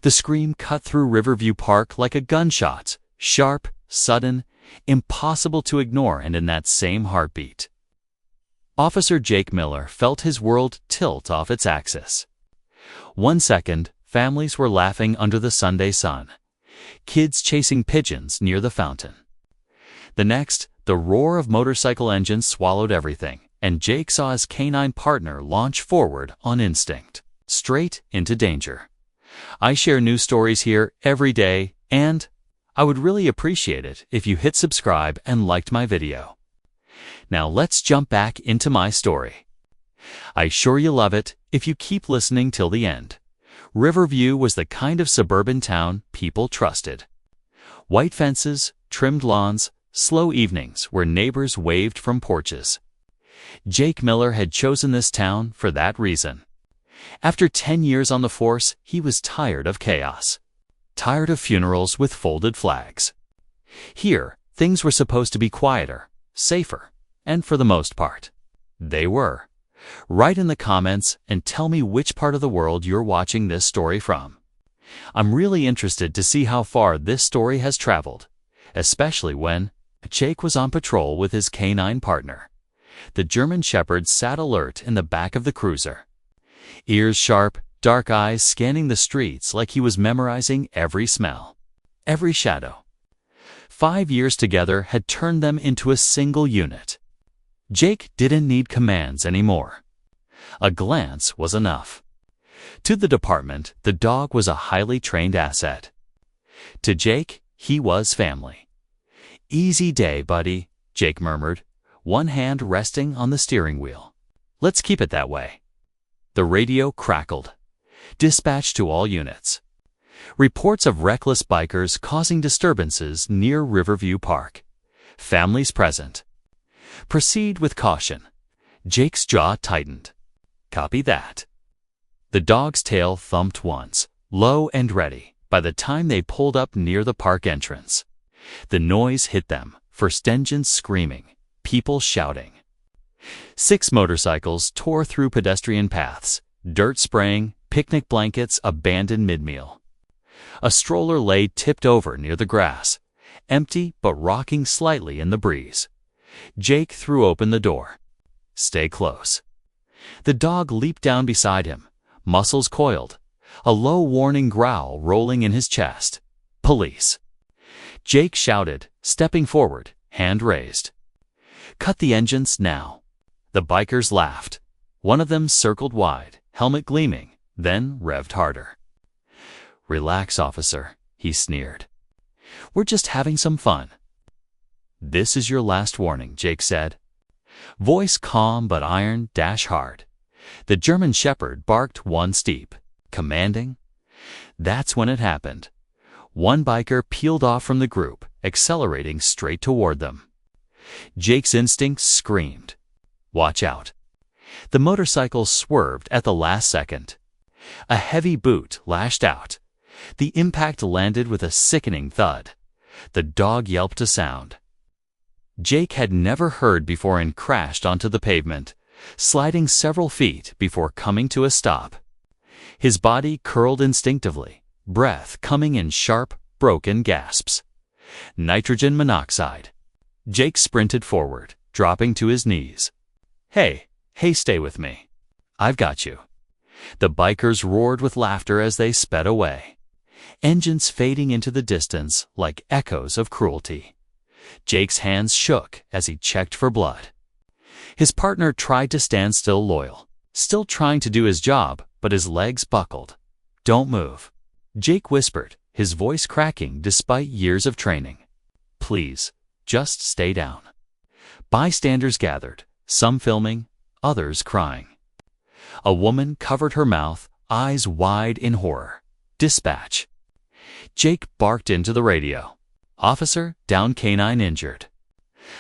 The scream cut through Riverview Park like a gunshot, sharp, sudden, impossible to ignore, and in that same heartbeat. Officer Jake Miller felt his world tilt off its axis. 1 second, families were laughing under the Sunday sun, kids chasing pigeons near the fountain. The next, the roar of motorcycle engines swallowed everything, and Jake saw his canine partner launch forward on instinct, straight into danger. I share news stories here every day, and I would really appreciate it if you hit subscribe and liked my video. Now let's jump back into my story. I'm sure you'll love it if you keep listening till the end. Riverview was the kind of suburban town people trusted. White fences, trimmed lawns, slow evenings where neighbors waved from porches. Jake Miller had chosen this town for that reason. After 10 years on the force, he was tired of chaos. Tired of funerals with folded flags. Here, things were supposed to be quieter, safer, and for the most part, they were. Write in the comments and tell me which part of the world you're watching this story from. I'm really interested to see how far this story has traveled, especially when Jake was on patrol with his canine partner. The German Shepherd sat alert in the back of the cruiser. Ears sharp, dark eyes scanning the streets like he was memorizing every smell, every shadow. 5 years together had turned them into a single unit. Jake didn't need commands anymore. A glance was enough. To the department, the dog was a highly trained asset. To Jake, he was family. "Easy day, buddy," Jake murmured, one hand resting on the steering wheel. "Let's keep it that way." The radio crackled. Dispatch to all units. Reports of reckless bikers causing disturbances near Riverview Park. Families present. Proceed with caution. Jake's jaw tightened. Copy that. The dog's tail thumped once, low and ready, by the time they pulled up near the park entrance. The noise hit them, first engines screaming, people shouting. 6 motorcycles tore through pedestrian paths, dirt spraying, picnic blankets abandoned mid-meal. A stroller lay tipped over near the grass, empty but rocking slightly in the breeze. Jake threw open the door. "Stay close." The dog leaped down beside him, muscles coiled, a low warning growl rolling in his chest. "Police." Jake shouted, stepping forward, hand raised. "Cut the engines now." The bikers laughed. One of them circled wide, helmet gleaming, then revved harder. "Relax, officer," he sneered. "We're just having some fun." "This is your last warning," Jake said. Voice calm but iron dash hard. The German Shepherd barked one steep, commanding. That's when it happened. One biker peeled off from the group, accelerating straight toward them. Jake's instinct screamed, "Watch out." The motorcycle swerved at the last second. A heavy boot lashed out. The impact landed with a sickening thud. The dog yelped a sound Jake had never heard before and crashed onto the pavement, sliding several feet before coming to a stop. His body curled instinctively, breath coming in sharp, broken gasps. Nitrogen monoxide. Jake sprinted forward, dropping to his knees. Hey, stay with me. I've got you." The bikers roared with laughter as they sped away, engines fading into the distance like echoes of cruelty. Jake's hands shook as he checked for blood. His partner tried to stand still, loyal, still trying to do his job, but his legs buckled. "Don't move," Jake whispered, his voice cracking despite years of training. "Please, just stay down." Bystanders gathered, some filming, others crying. A woman covered her mouth, eyes wide in horror. "Dispatch." Jake barked into the radio. "Officer, down canine injured.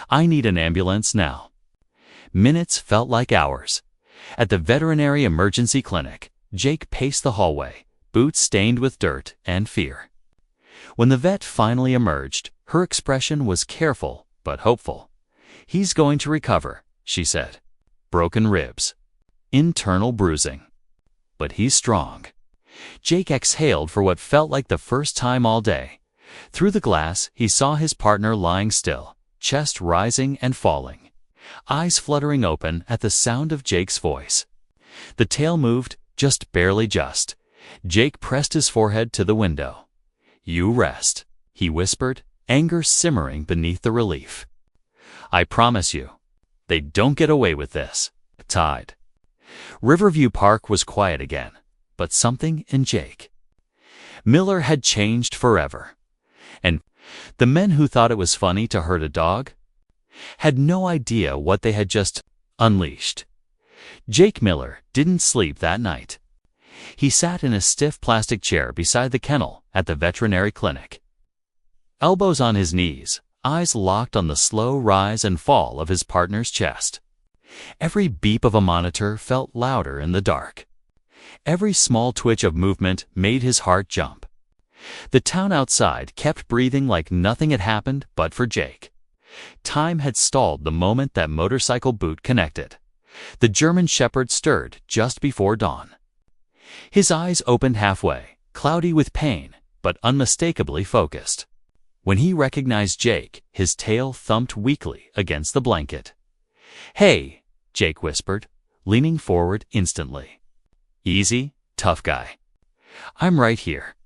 I need an ambulance now." Minutes felt like hours. At the veterinary emergency clinic, Jake paced the hallway, boots stained with dirt and fear. When the vet finally emerged, her expression was careful but hopeful. "He's going to recover," she said. "Broken ribs. Internal bruising. But he's strong." Jake exhaled for what felt like the first time all day. Through the glass, he saw his partner lying still, chest rising and falling, eyes fluttering open at the sound of Jake's voice. The tail moved, just barely just. Jake pressed his forehead to the window. "You rest," he whispered, anger simmering beneath the relief. "I promise you, they don't get away with this." Tied. Riverview Park was quiet again, but something in Jake Miller had changed forever. And the men who thought it was funny to hurt a dog had no idea what they had just unleashed. Jake Miller didn't sleep that night. He sat in a stiff plastic chair beside the kennel at the veterinary clinic. Elbows on his knees, eyes locked on the slow rise and fall of his partner's chest. Every beep of a monitor felt louder in the dark. Every small twitch of movement made his heart jump. The town outside kept breathing like nothing had happened but for Jake. Time had stalled the moment that motorcycle boot connected. The German Shepherd stirred just before dawn. His eyes opened halfway, cloudy with pain, but unmistakably focused. When he recognized Jake, his tail thumped weakly against the blanket. "Hey," Jake whispered, leaning forward instantly. "Easy, tough guy. I'm right here."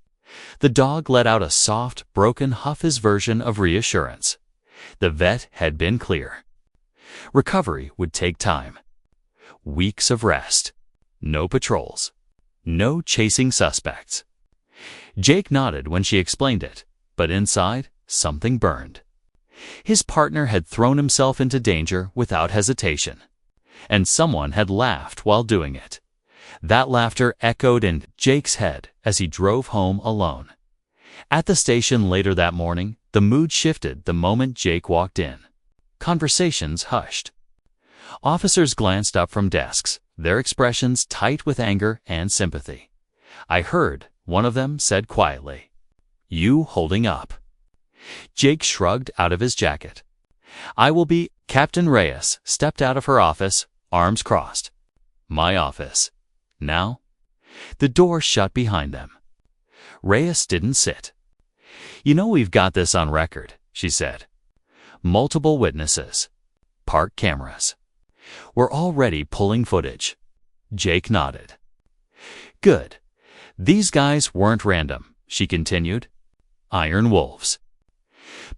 The dog let out a soft, broken huff, his version of reassurance. The vet had been clear. Recovery would take time. Weeks of rest. No patrols. No chasing suspects. Jake nodded when she explained it, but inside, something burned. His partner had thrown himself into danger without hesitation, and someone had laughed while doing it. That laughter echoed in Jake's head as he drove home alone. At the station later that morning, the mood shifted the moment Jake walked in. Conversations hushed. Officers glanced up from desks, their expressions tight with anger and sympathy. "I heard," one of them said quietly. "You holding up." Jake shrugged out of his jacket. "I will be." Captain Reyes stepped out of her office, arms crossed. "My office. Now?" The door shut behind them. Reyes didn't sit. "You know we've got this on record," she said. "Multiple witnesses. Park cameras. We're already pulling footage." Jake nodded. "Good. These guys weren't random," she continued. "Iron wolves.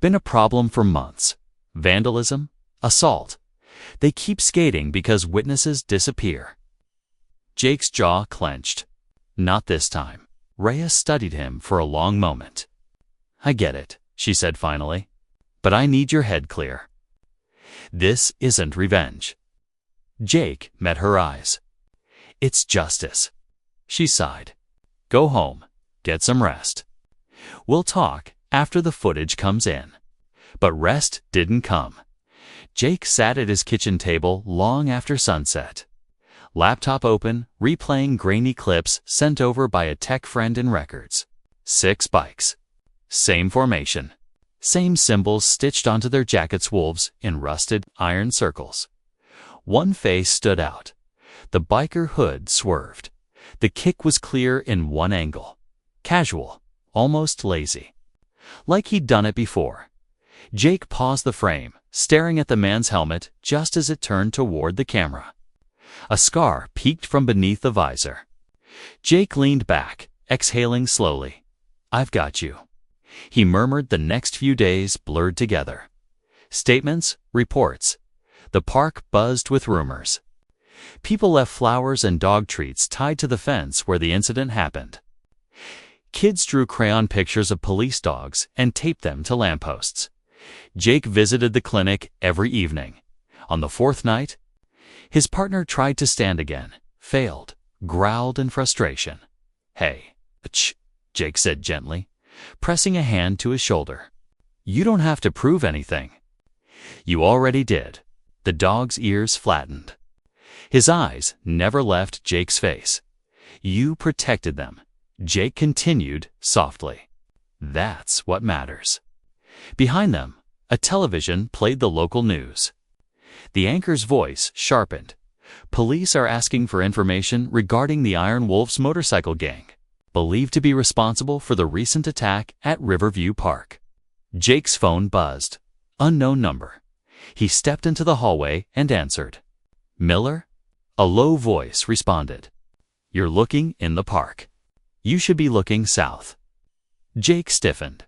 Been a problem for months. Vandalism, assault. They keep skating because witnesses disappear." Jake's jaw clenched. "Not this time." Reyes studied him for a long moment. "I get it," she said finally, "but I need your head clear. This isn't revenge." Jake met her eyes. "It's justice." She sighed. "Go home. Get some rest. We'll talk after the footage comes in." But rest didn't come. Jake sat at his kitchen table long after sunset. Laptop open, replaying grainy clips sent over by a tech friend in records. 6 bikes. Same formation. Same symbols stitched onto their jackets, wolves in rusted iron circles. One face stood out. The biker hood swerved. The kick was clear in one angle. Casual, almost lazy. Like he'd done it before. Jake paused the frame, staring at the man's helmet just as it turned toward the camera. A scar peeked from beneath the visor. Jake leaned back, exhaling slowly. "I've got you," he murmured. The next few days blurred together. Statements, reports. The park buzzed with rumors. People left flowers and dog treats tied to the fence where the incident happened. Kids drew crayon pictures of police dogs and taped them to lampposts. Jake visited the clinic every evening. On the 4th night, his partner tried to stand again, failed, growled in frustration. "Hey, Jake said gently, pressing a hand to his shoulder. "You don't have to prove anything." "You already did." The dog's ears flattened. His eyes never left Jake's face. "You protected them," Jake continued softly. "That's what matters." Behind them, a television played the local news. The anchor's voice sharpened. "Police are asking for information regarding the Iron Wolves motorcycle gang." believed to be responsible for the recent attack at Riverview Park. Jake's phone buzzed. Unknown number. He stepped into the hallway and answered. Miller? A low voice responded. You're looking in the park. You should be looking south. Jake stiffened.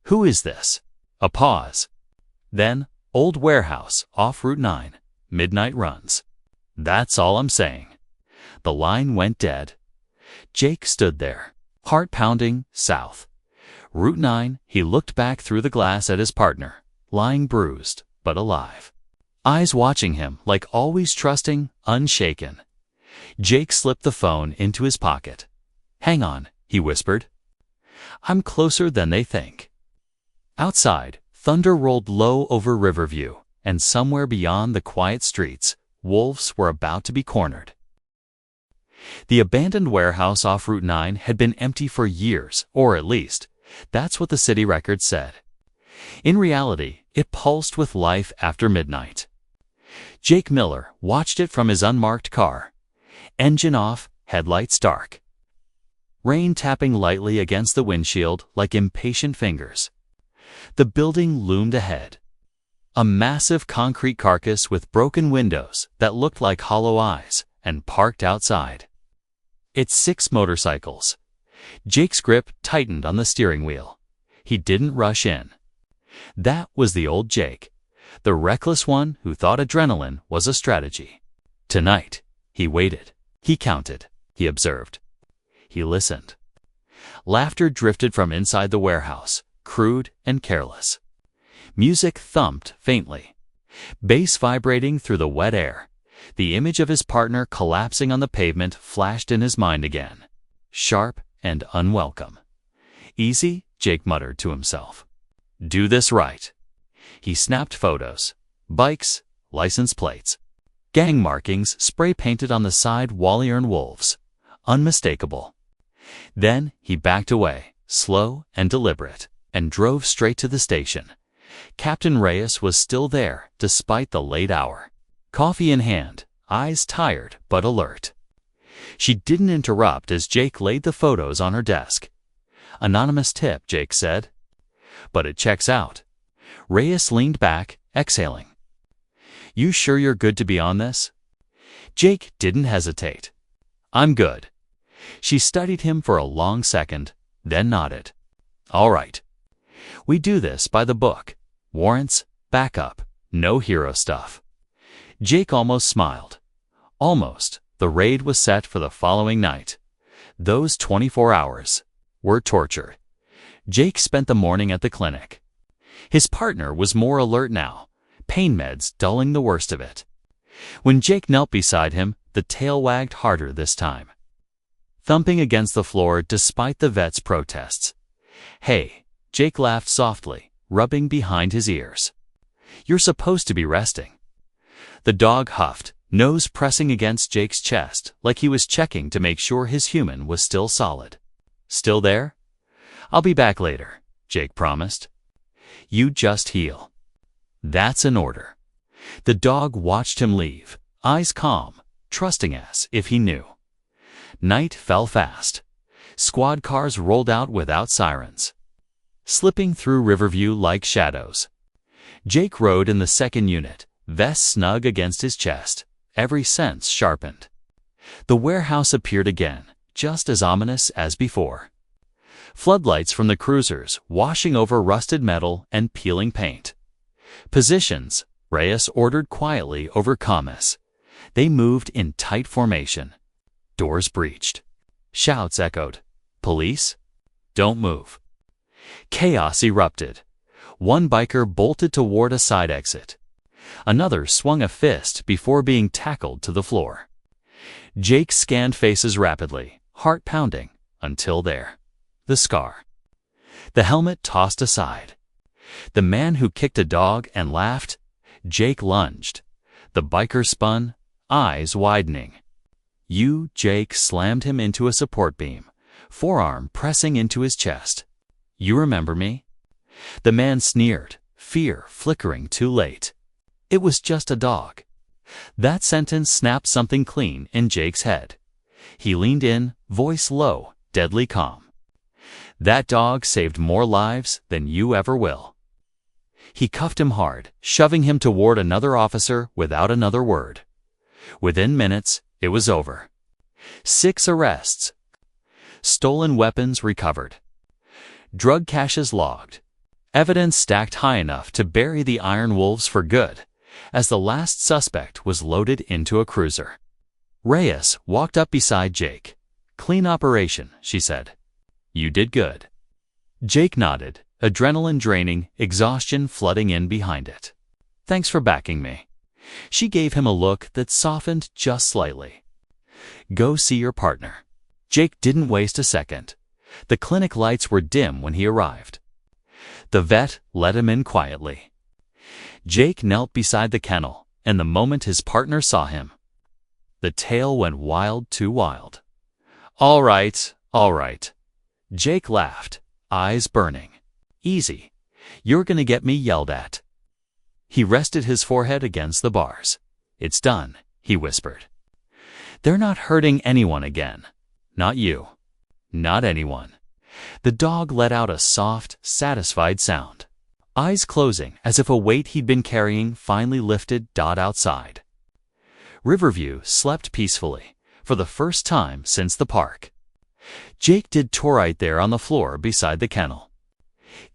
Who is this? A pause. Then, old warehouse off Route 9, midnight runs. That's all I'm saying. The line went dead. Jake stood there, heart pounding, south. Route 9, he looked back through the glass at his partner, lying bruised, but alive. Eyes watching him like always trusting, unshaken. Jake slipped the phone into his pocket. Hang on, he whispered. I'm closer than they think. Outside, thunder rolled low over Riverview, and somewhere beyond the quiet streets, wolves were about to be cornered. The abandoned warehouse off Route 9 had been empty for years, or at least, that's what the city records said. In reality, it pulsed with life after midnight. Jake Miller watched it from his unmarked car. Engine off, headlights dark. Rain tapping lightly against the windshield like impatient fingers. The building loomed ahead. A massive concrete carcass with broken windows that looked like hollow eyes and parked outside. It's 6 motorcycles. Jake's grip tightened on the steering wheel. He didn't rush in. That was the old Jake, the reckless one who thought adrenaline was a strategy. Tonight, he waited. He counted. He observed. He listened. Laughter drifted from inside the warehouse, crude and careless. Music thumped faintly. Bass vibrating through the wet air. The image of his partner collapsing on the pavement flashed in his mind again. Sharp and unwelcome. Easy, Jake muttered to himself. Do this right. He snapped photos. Bikes, license plates. Gang markings spray-painted on the side Wally-earned wolves. Unmistakable. Then he backed away, slow and deliberate, and drove straight to the station. Captain Reyes was still there, despite the late hour. Coffee in hand, eyes tired but alert. She didn't interrupt as Jake laid the photos on her desk. Anonymous tip, Jake said. But it checks out. Reyes leaned back, exhaling. You sure you're good to be on this? Jake didn't hesitate. I'm good. She studied him for a long second, then nodded. All right. We do this by the book. Warrants, backup, no hero stuff. Jake almost smiled. Almost. The raid was set for the following night. Those 24 hours were torture. Jake spent the morning at the clinic. His partner was more alert now, pain meds dulling the worst of it. When Jake knelt beside him, the tail wagged harder this time. Thumping against the floor despite the vet's protests. Hey, Jake laughed softly, rubbing behind his ears. You're supposed to be resting. The dog huffed, nose pressing against Jake's chest like he was checking to make sure his human was still solid. Still there? I'll be back later, Jake promised. You just heal. That's an order. The dog watched him leave, eyes calm, trusting as if he knew. Night fell fast. Squad cars rolled out without sirens, slipping through Riverview like shadows. Jake rode in the second unit, vest snug against his chest, every sense sharpened. The warehouse appeared again, just as ominous as before. Floodlights from the cruisers washing over rusted metal and peeling paint. Positions, Reyes ordered quietly over commas. They moved in tight formation. Doors breached. Shouts echoed. Police? Don't move. Chaos erupted. One biker bolted toward a side exit. Another swung a fist before being tackled to the floor. Jake scanned faces rapidly, heart pounding, until there. The scar. The helmet tossed aside. The man who kicked a dog and laughed. Jake lunged. The biker spun, eyes widening. Jake slammed him into a support beam, forearm pressing into his chest. You remember me? The man sneered, fear flickering too late. It was just a dog. That sentence snapped something clean in Jake's head. He leaned in, voice low, deadly calm. "That dog saved more lives than you ever will." He cuffed him hard, shoving him toward another officer without another word. Within minutes, it was over. 6 arrests. Stolen weapons recovered. Drug caches logged. Evidence stacked high enough to bury the Iron Wolves for good, as the last suspect was loaded into a cruiser. Reyes walked up beside Jake. "Clean operation," she said. "You did good." Jake nodded, adrenaline draining, exhaustion flooding in behind it. "Thanks for backing me." She gave him a look that softened just slightly. "Go see your partner." Jake didn't waste a second. The clinic lights were dim when he arrived. The vet let him in quietly. Jake knelt beside the kennel, and the moment his partner saw him, the tail went wild too wild. All right. Jake laughed, eyes burning. "Easy. You're gonna get me yelled at." He rested his forehead against the bars. "It's done," he whispered. "They're not hurting anyone again. Not you. Not anyone." The dog let out a soft, satisfied sound. Eyes closing as if a weight he'd been carrying finally lifted outside. Riverview slept peacefully, for the first time since the park. Jake did right there on the floor beside the kennel,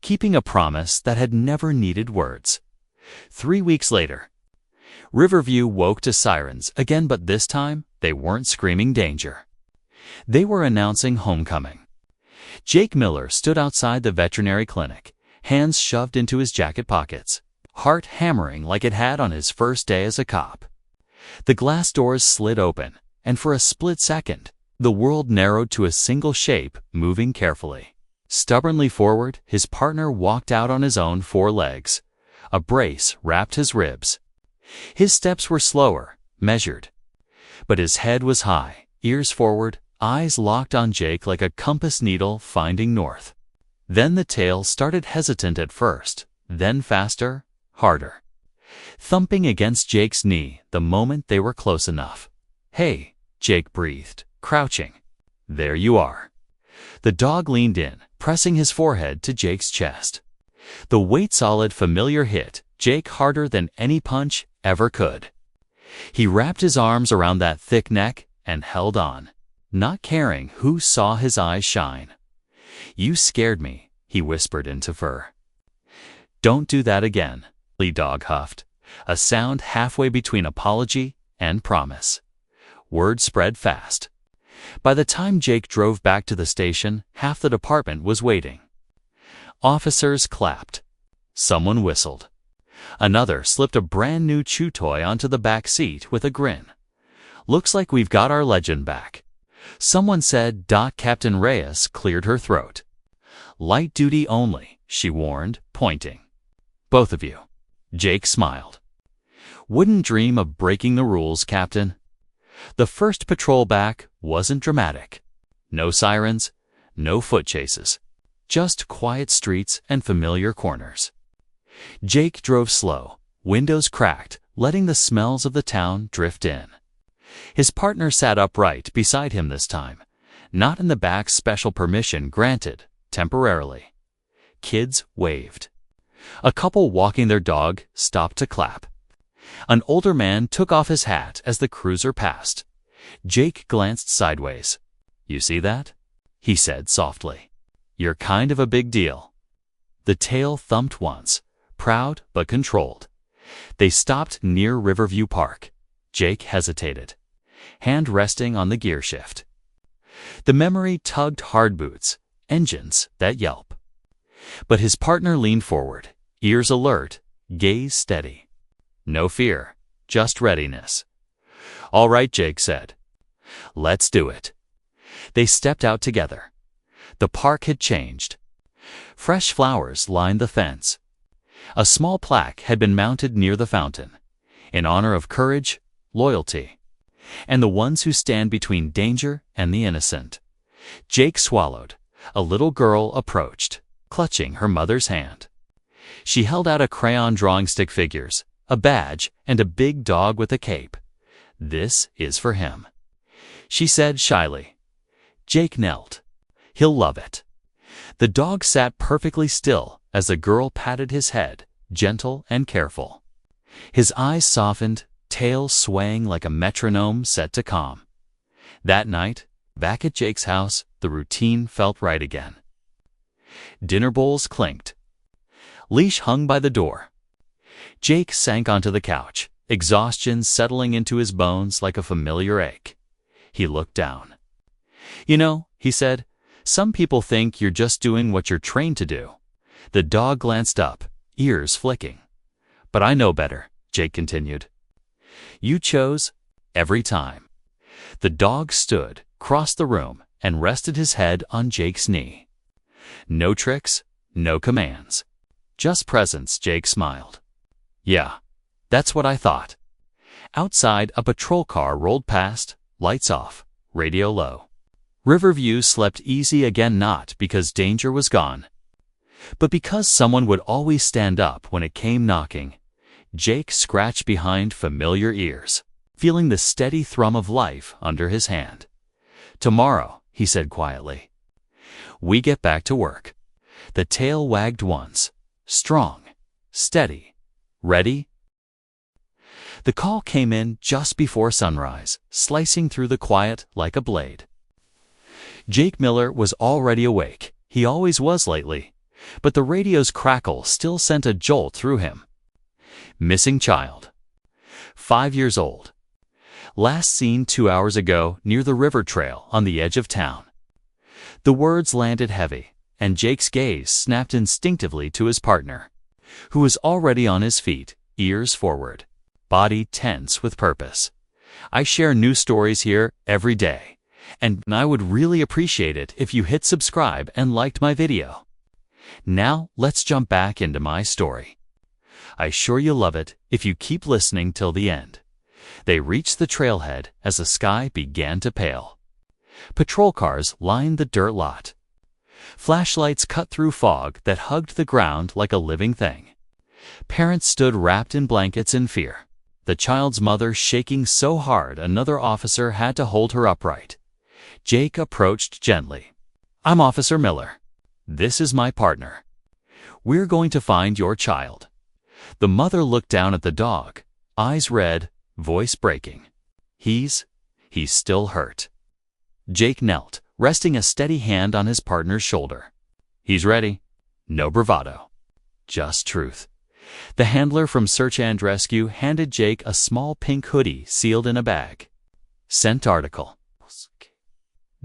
keeping a promise that had never needed words. 3 weeks later, Riverview woke to sirens again, but this time they weren't screaming danger. They were announcing homecoming. Jake Miller stood outside the veterinary clinic, hands shoved into his jacket pockets, heart hammering like it had on his first day as a cop. The glass doors slid open, and for a split second, the world narrowed to a single shape, moving carefully. Stubbornly forward, his partner walked out on his own 4 legs. A brace wrapped his ribs. His steps were slower, measured, but his head was high, ears forward, eyes locked on Jake like a compass needle finding north. Then the tail started hesitant at first, then faster, harder, thumping against Jake's knee the moment they were close enough. "Hey," Jake breathed, crouching. "There you are." The dog leaned in, pressing his forehead to Jake's chest. The weight-solid, familiar hit Jake harder than any punch ever could. He wrapped his arms around that thick neck and held on, not caring who saw his eyes shine. "You scared me," he whispered into fur. "Don't do that again," the dog huffed, a sound halfway between apology and promise. Word spread fast. By the time Jake drove back to the station, half the department was waiting. Officers clapped. Someone whistled. Another slipped a brand new chew toy onto the back seat with a grin. "Looks like we've got our legend back." Someone said. Captain Reyes cleared her throat. "Light duty only," she warned, pointing. "Both of you." Jake smiled. "Wouldn't dream of breaking the rules, Captain." The first patrol back wasn't dramatic. No sirens, no foot chases. Just quiet streets and familiar corners. Jake drove slow, windows cracked, letting the smells of the town drift in. His partner sat upright beside him this time, not in the back, special permission granted, temporarily. Kids waved. A couple walking their dog stopped to clap. An older man took off his hat as the cruiser passed. Jake glanced sideways. "You see that?" he said softly. "You're kind of a big deal." The tail thumped once, proud but controlled. They stopped near Riverview Park. Jake hesitated, hand resting on the gear shift. The memory tugged hard boots, engines that yelp. But his partner leaned forward, ears alert, gaze steady. No fear, just readiness. "All right," Jake said. "Let's do it." They stepped out together. The park had changed. Fresh flowers lined the fence. A small plaque had been mounted near the fountain, in honor of courage, loyalty, and the ones who stand between danger and the innocent. Jake swallowed. A little girl approached, clutching her mother's hand. She held out a crayon drawing stick figures, a badge, and a big dog with a cape. "This is for him," she said shyly. Jake knelt. He'll love it." The dog sat perfectly still as the girl patted his head, gentle and careful. His eyes softened, tail swaying like a metronome set to calm. That night, back at Jake's house, the routine felt right again. Dinner bowls clinked. Leash hung by the door. Jake sank onto the couch, exhaustion settling into his bones like a familiar ache. He looked down. "You know," he said, "some people think you're just doing what you're trained to do." The dog glanced up, ears flicking. "But I know better," Jake continued. "You chose every time." The dog stood, crossed the room, and rested his head on Jake's knee. No tricks, no commands. Just presence, Jake smiled. "Yeah, that's what I thought." Outside, a patrol car rolled past, lights off, radio low. Riverview slept easy again, not because danger was gone, but because someone would always stand up when it came knocking. Jake scratched behind familiar ears, feeling the steady thrum of life under his hand. "Tomorrow," he said quietly, "we get back to work." The tail wagged once, strong, steady, ready. The call came in just before sunrise, slicing through the quiet like a blade. Jake Miller was already awake. He always was lately, but the radio's crackle still sent a jolt through him. Missing child. 5 years old. Last seen 2 hours ago near the river trail on the edge of town. The words landed heavy, and Jake's gaze snapped instinctively to his partner, who was already on his feet, ears forward, body tense with purpose. "I share new stories here every day, and I would really appreciate it if you hit subscribe and liked my video. Now let's jump back into my story. I'm sure you'll love it if you keep listening till the end." They reached the trailhead as the sky began to pale. Patrol cars lined the dirt lot. Flashlights cut through fog that hugged the ground like a living thing. Parents stood wrapped in blankets in fear, the child's mother shaking so hard another officer had to hold her upright. Jake approached gently. "I'm Officer Miller. This is my partner. We're going to find your child." The mother looked down at the dog, eyes red, voice breaking. He's still hurt." Jake knelt, resting a steady hand on his partner's shoulder. "He's ready. No bravado. Just truth." The handler from Search and Rescue handed Jake a small pink hoodie sealed in a bag. Scent article.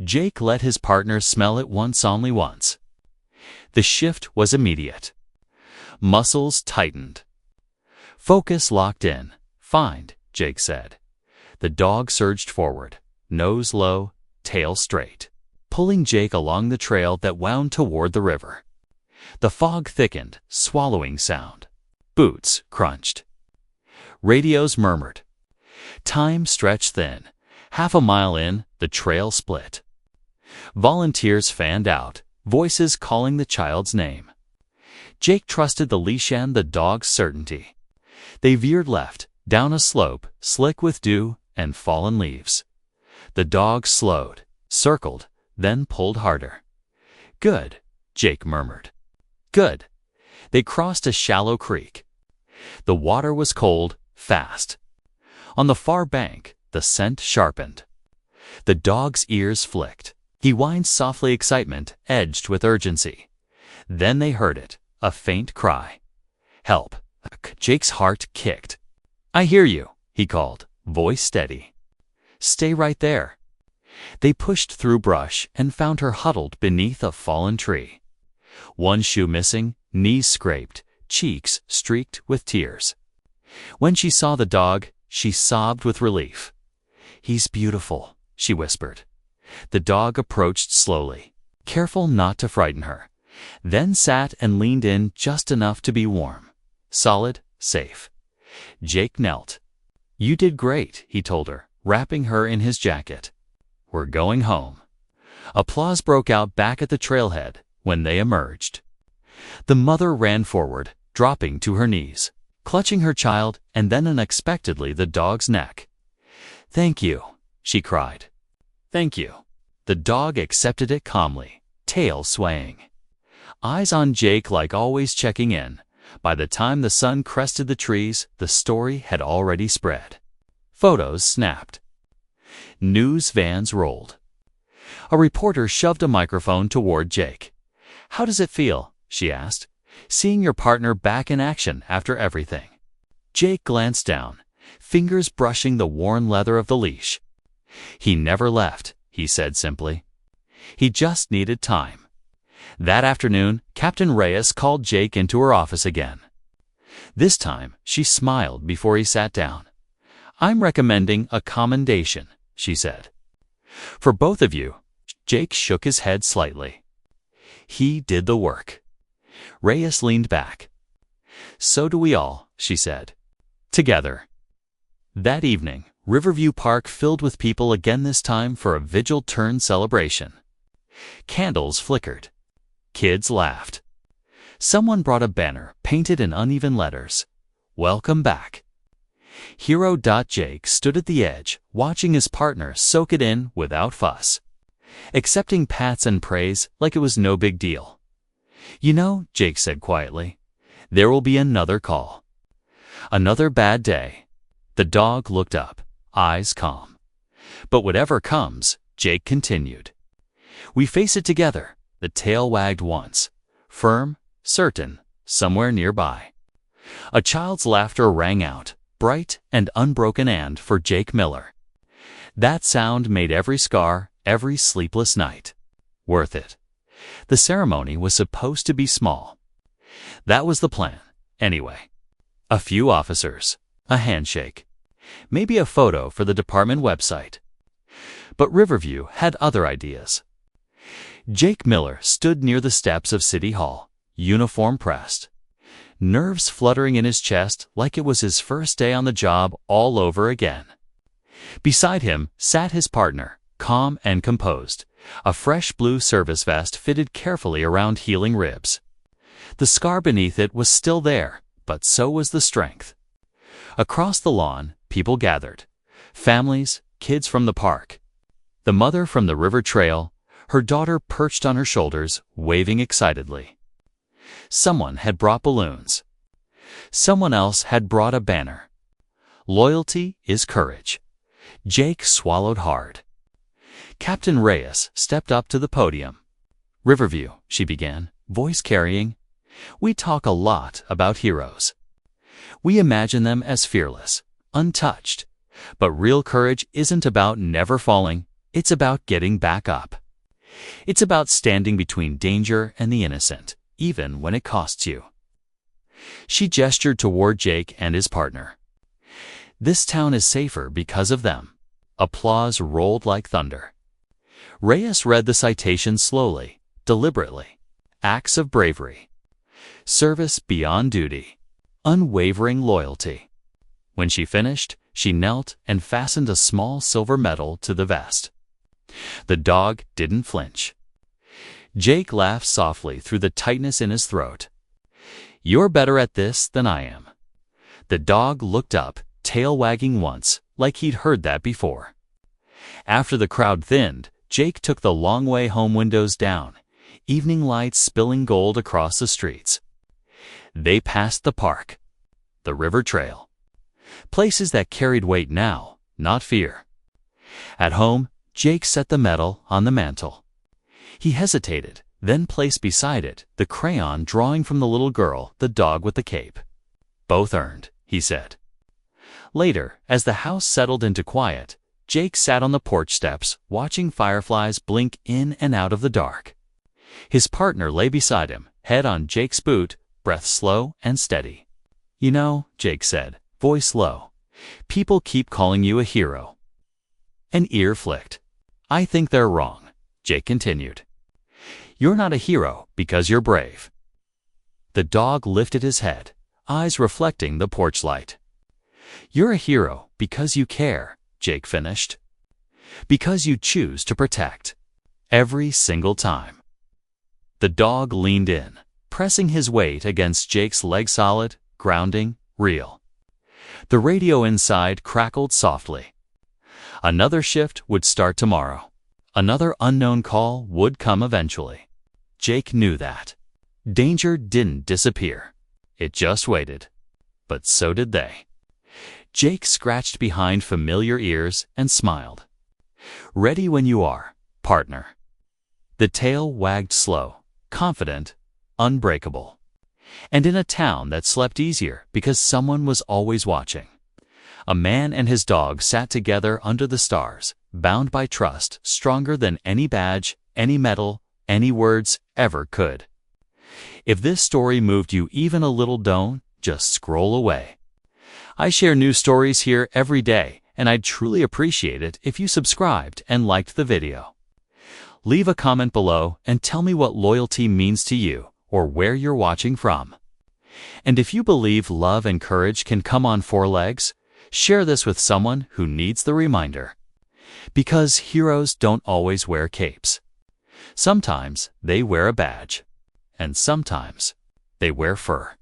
Jake let his partner smell it only once. The shift was immediate. Muscles tightened. Focus locked in. "Find," Jake said. The dog surged forward, nose low, tail straight, pulling Jake along the trail that wound toward the river. The fog thickened, swallowing sound. Boots crunched. Radios murmured. Time stretched thin. Half a mile in, the trail split. Volunteers fanned out, voices calling the child's name. Jake trusted the leash and the dog's certainty. They veered left, down a slope, slick with dew and fallen leaves. The dog slowed, circled, then pulled harder. "Good," Jake murmured. "Good." They crossed a shallow creek. The water was cold, fast. On the far bank, the scent sharpened. The dog's ears flicked. He whined softly, excitement edged with urgency. Then they heard it, a faint cry. "Help." Jake's heart kicked. "I hear you," he called, voice steady. "Stay right there." They pushed through brush and found her huddled beneath a fallen tree. One shoe missing, knees scraped, cheeks streaked with tears. When she saw the dog, she sobbed with relief. "He's beautiful," she whispered. The dog approached slowly, careful not to frighten her, then sat and leaned in just enough to be warm. Solid, safe. Jake knelt. "You did great," he told her, wrapping her in his jacket. "We're going home." Applause broke out back at the trailhead when they emerged. The mother ran forward, dropping to her knees, clutching her child and then unexpectedly the dog's neck. "Thank you," she cried. "Thank you." The dog accepted it calmly, tail swaying. Eyes on Jake like always checking in. By the time the sun crested the trees, the story had already spread. Photos snapped. News vans rolled. A reporter shoved a microphone toward Jake. "How does it feel?" she asked, "seeing your partner back in action after everything?" Jake glanced down, fingers brushing the worn leather of the leash. "He never left," he said simply. He just needed time. That afternoon, Captain Reyes called Jake into her office again. This time, she smiled before he sat down. "I'm recommending a commendation," she said. "For both of you." Jake shook his head slightly. "He did the work." Reyes leaned back. "So do we all," she said. "Together." That evening, Riverview Park filled with people again, this time for a vigil-turn celebration. Candles flickered. Kids laughed. Someone brought a banner painted in uneven letters. "Welcome back." Hero. Jake stood at the edge, watching his partner soak it in without fuss, accepting pats and praise like it was no big deal. "You know," Jake said quietly, "there will be another call. Another bad day." The dog looked up, eyes calm. "But whatever comes," Jake continued, "we face it together." The tail wagged once, firm, certain, somewhere nearby. A child's laughter rang out, bright and unbroken, and for Jake Miller. That sound made every scar, every sleepless night, worth it. The ceremony was supposed to be small. That was the plan, anyway. A few officers, a handshake, maybe a photo for the department website. But Riverview had other ideas. Jake Miller stood near the steps of City Hall, uniform pressed, nerves fluttering in his chest like it was his first day on the job all over again. Beside him sat his partner, calm and composed, a fresh blue service vest fitted carefully around healing ribs. The scar beneath it was still there, but so was the strength. Across the lawn, people gathered. Families, kids from the park. The mother from the river trail, her daughter perched on her shoulders, waving excitedly. Someone had brought balloons. Someone else had brought a banner. "Loyalty is courage." Jake swallowed hard. Captain Reyes stepped up to the podium. "Riverview," she began, voice carrying, "we talk a lot about heroes. We imagine them as fearless, untouched. But real courage isn't about never falling, it's about getting back up. It's about standing between danger and the innocent, even when it costs you." She gestured toward Jake and his partner. "This town is safer because of them." Applause rolled like thunder. Reyes read the citation slowly, deliberately. Acts of bravery. Service beyond duty. Unwavering loyalty. When she finished, she knelt and fastened a small silver medal to the vest. The dog didn't flinch. Jake laughed softly through the tightness in his throat. "You're better at this than I am." The dog looked up, tail wagging once, like he'd heard that before. After the crowd thinned, Jake took the long way home, windows down, evening lights spilling gold across the streets. They passed the park, the river trail, places that carried weight now, not fear. At home, Jake set the medal on the mantel. He hesitated, then placed beside it the crayon drawing from the little girl, the dog with the cape. "Both earned," he said. Later, as the house settled into quiet, Jake sat on the porch steps, watching fireflies blink in and out of the dark. His partner lay beside him, head on Jake's boot, breath slow and steady. "You know," Jake said, voice low, "people keep calling you a hero." An ear flicked. "I think they're wrong," Jake continued. "You're not a hero because you're brave." The dog lifted his head, eyes reflecting the porch light. "You're a hero because you care," Jake finished. "Because you choose to protect. Every single time." The dog leaned in, pressing his weight against Jake's leg, solid, grounding, real. The radio inside crackled softly. Another shift would start tomorrow. Another unknown call would come eventually. Jake knew that. Danger didn't disappear. It just waited. But so did they. Jake scratched behind familiar ears and smiled. "Ready when you are, partner." The tail wagged slow, confident, unbreakable. And in a town that slept easier because someone was always watching, a man and his dog sat together under the stars, bound by trust stronger than any badge, any medal, any words ever could. If this story moved you even a little, don't just scroll away. I share new stories here every day, and I'd truly appreciate it if you subscribed and liked the video. Leave a comment below and tell me what loyalty means to you or where you're watching from. And if you believe love and courage can come on four legs, share this with someone who needs the reminder. Because heroes don't always wear capes. Sometimes they wear a badge, and sometimes they wear fur.